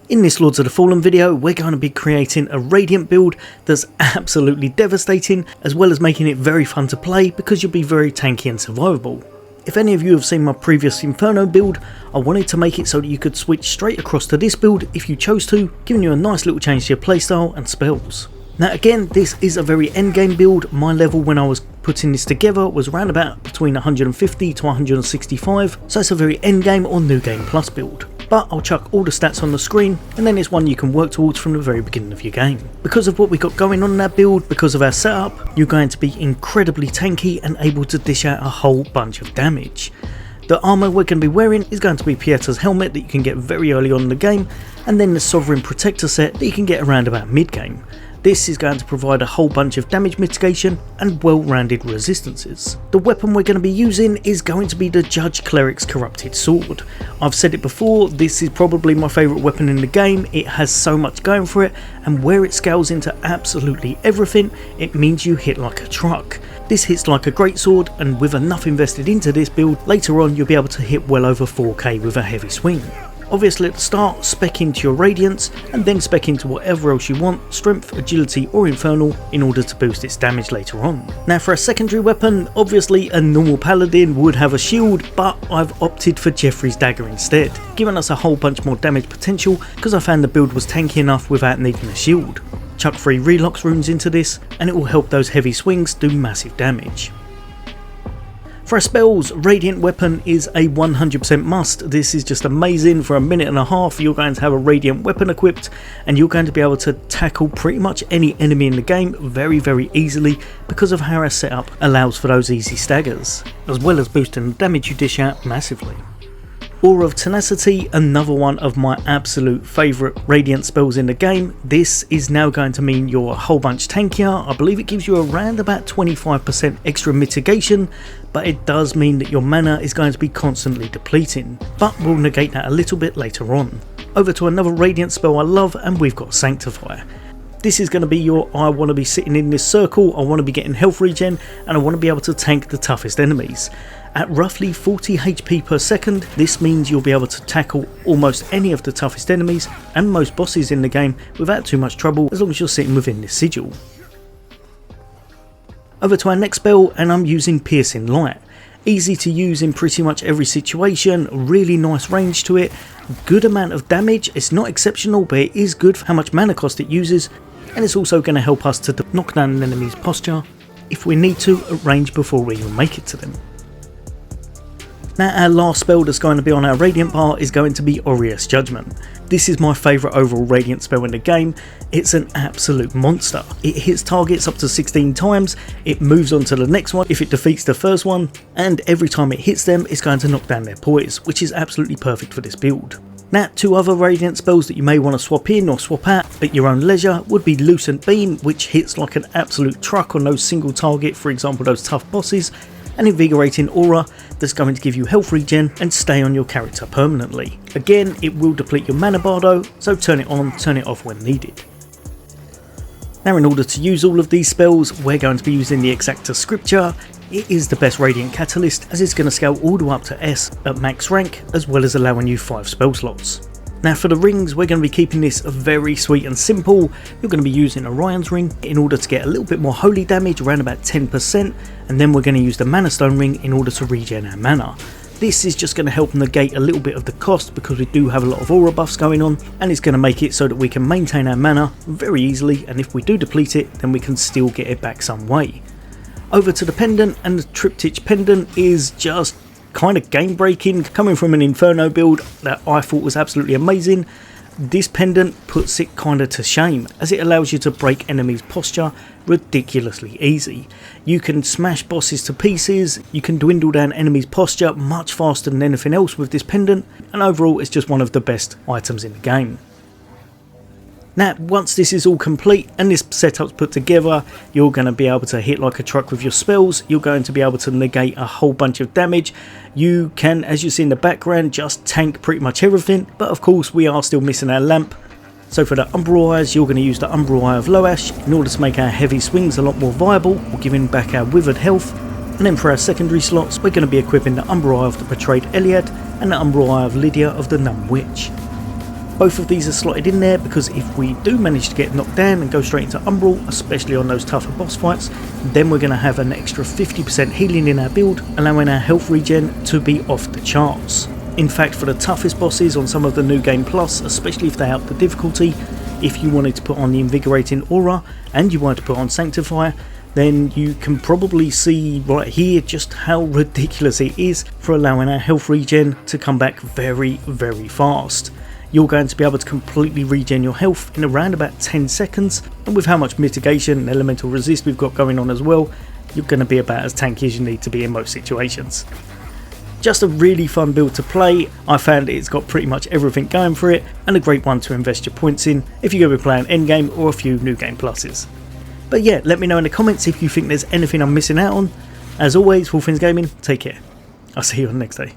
In this Lords of the Fallen video, we're going to be creating a Radiant build that's absolutely devastating, as well as making it very fun to play because you'll be very tanky and survivable. If any of you have seen my previous Inferno build, I wanted to make it so that you could switch straight across to this build if you chose to, giving you a nice little change to your playstyle and spells. Now again, this is a very endgame build. My level when I was putting this together was around about between 150 to 165, so it's a very endgame or new game plus build. But I'll chuck all the stats on the screen, and then it's one you can work towards from the very beginning of your game. Because of what we got going on in that build, because of our setup, you're going to be incredibly tanky and able to dish out a whole bunch of damage. The armour we're going to be wearing is going to be Pieter's helmet that you can get very early on in the game, and then the Sovereign Protector set that you can get around about mid game. This is going to provide a whole bunch of damage mitigation and well-rounded resistances. The weapon we're going to be using is going to be the Judge Cleric's Corrupted Sword. I've said it before, this is probably my favourite weapon in the game. It has so much going for it, and where it scales into absolutely everything, it means you hit like a truck. This hits like a greatsword, and with enough invested into this build, later on you'll be able to hit well over 4k with a heavy swing. Obviously at the start, spec into your Radiance, and then spec into whatever else you want, Strength, Agility or Infernal, in order to boost its damage later on. Now for a secondary weapon, obviously a normal Paladin would have a shield, but I've opted for Jeffrey's Dagger instead, giving us a whole bunch more damage potential because I found the build was tanky enough without needing a shield. Chuck 3 Relox runes into this, and it will help those heavy swings do massive damage. For our spells, Radiant weapon is a 100% must. This is just amazing. For a minute and a half you're going to have a Radiant weapon equipped, and you're going to be able to tackle pretty much any enemy in the game very easily because of how our setup allows for those easy staggers, as well as boosting the damage you dish out massively. Aura of Tenacity, another one of my absolute favourite Radiant spells in the game. This is now going to mean you're a whole bunch tankier. I believe it gives you around about 25% extra mitigation, but it does mean that your mana is going to be constantly depleting, but we'll negate that a little bit later on. Over to another Radiant spell I love, and we've got Sanctify. This is going to be your, I want to be sitting in this circle, I want to be getting health regen, and I want to be able to tank the toughest enemies. At roughly 40 HP per second, this means you'll be able to tackle almost any of the toughest enemies and most bosses in the game without too much trouble, as long as you're sitting within this sigil. Over to our next spell, and I'm using Piercing Light. Easy to use in pretty much every situation, really nice range to it, good amount of damage. It's not exceptional, but it is good for how much mana cost it uses, and it's also going to help us to knock down an enemy's posture if we need to at range before we even make it to them. Now our last spell that's going to be on our Radiant bar is going to be Orus Judgement. This is my favourite overall Radiant spell in the game. It's an absolute monster. It hits targets up to 16 times, it moves on to the next one if it defeats the first one, and every time it hits them it's going to knock down their poise, which is absolutely perfect for this build. Now, two other Radiant spells that you may want to swap in or swap out at your own leisure would be Lucent Beam, which hits like an absolute truck on those single target, for example those tough bosses, and Invigorating Aura, that's going to give you health regen and stay on your character permanently. Again, it will deplete your mana bar though, so turn it on, turn it off when needed. Now in order to use all of these spells, we're going to be using the Exactor Scripture. It is the best Radiant catalyst, as it's going to scale all the way up to S at max rank, as well as allowing you 5 spell slots. Now for the rings, we're going to be keeping this very sweet and simple. You're going to be using Orion's ring in order to get a little bit more holy damage, around about 10%, and then we're going to use the Mana Stone ring in order to regen our mana. This is just going to help negate a little bit of the cost because we do have a lot of aura buffs going on, and it's going to make it so that we can maintain our mana very easily, and if we do deplete it then we can still get it back some way. Over to the pendant, and the Triptych pendant is just kind of game breaking. Coming from an Inferno build that I thought was absolutely amazing, this pendant puts it kind of to shame, as it allows you to break enemies' posture ridiculously easy. You can smash bosses to pieces, you can dwindle down enemies' posture much faster than anything else with this pendant, and overall it's just one of the best items in the game. Now once this is all complete and this setup's put together, you're going to be able to hit like a truck with your spells, you're going to be able to negate a whole bunch of damage. You can, as you see in the background, just tank pretty much everything, but of course we are still missing our lamp. So for the Umbral Eyes, you're going to use the Umbral Eye of Loash in order to make our heavy swings a lot more viable, or giving back our withered health. And then for our secondary slots, we're going to be equiping the Umbral Eye of the Betrayed Eliad and the Umbral Eye of Lydia of the Numb Witch. Both of these are slotted in there because if we do manage to get knocked down and go straight into Umbral, especially on those tougher boss fights, then we're going to have an extra 50% healing in our build, allowing our health regen to be off the charts. In fact, for the toughest bosses on some of the New Game Plus, especially if they up the difficulty, if you wanted to put on the Invigorating Aura and you wanted to put on Sanctifier, then you can probably see right here just how ridiculous it is for allowing our health regen to come back very, very fast. You're going to be able to completely regen your health in around about 10 seconds, and with how much mitigation and elemental resist we've got going on as well, you're going to be about as tanky as you need to be in most situations. Just a really fun build to play. I found it's got pretty much everything going for it, and a great one to invest your points in if you're going to be playing Endgame or a few New Game Pluses. But yeah, let me know in the comments if you think there's anything I'm missing out on. As always, All Things Gaming, take care. I'll see you on the next day.